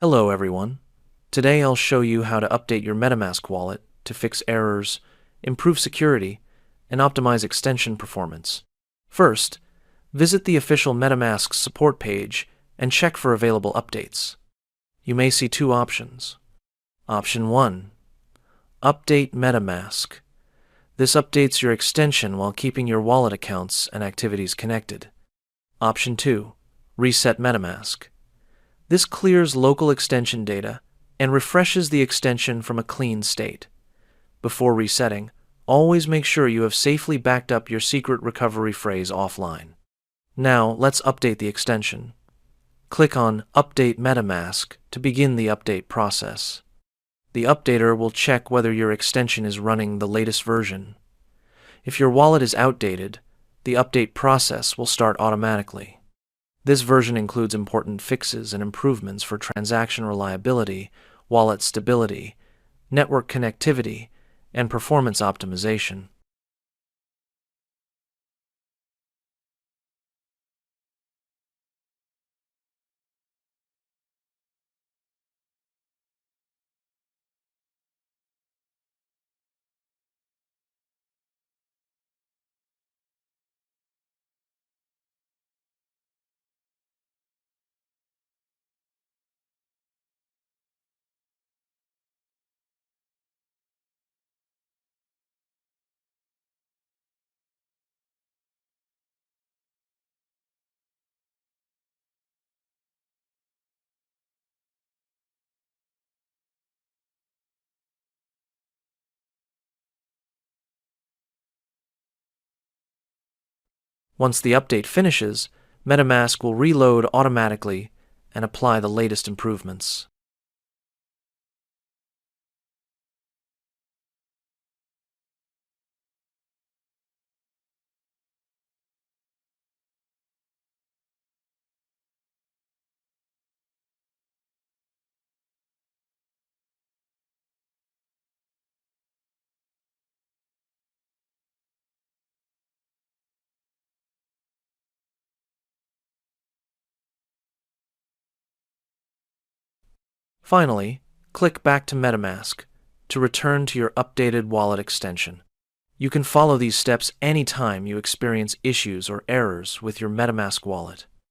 Hello everyone. Today I'll show you how to update your MetaMask wallet to fix errors, improve security, and optimize extension performance. First, visit the official MetaMask Support page and check for available updates. You may see two options. Option 1. Update MetaMask. This updates your extension while keeping your wallet accounts and activities connected. Option 2. Reset MetaMask. This clears local extension data and refreshes the extension from a clean state. Before resetting, always make sure you have safely backed up your secret recovery phrase offline. Now, let's update the extension. Click on Update MetaMask to begin the update process. The updater will check whether your extension is running the latest version. If your wallet is outdated, the update process will start automatically. This version includes important fixes and improvements for transaction reliability, wallet stability, network connectivity, and performance optimization. Once the update finishes, MetaMask will reload automatically and apply the latest improvements. Finally, click back to MetaMask to return to your updated wallet extension. You can follow these steps anytime you experience issues or errors with your MetaMask wallet.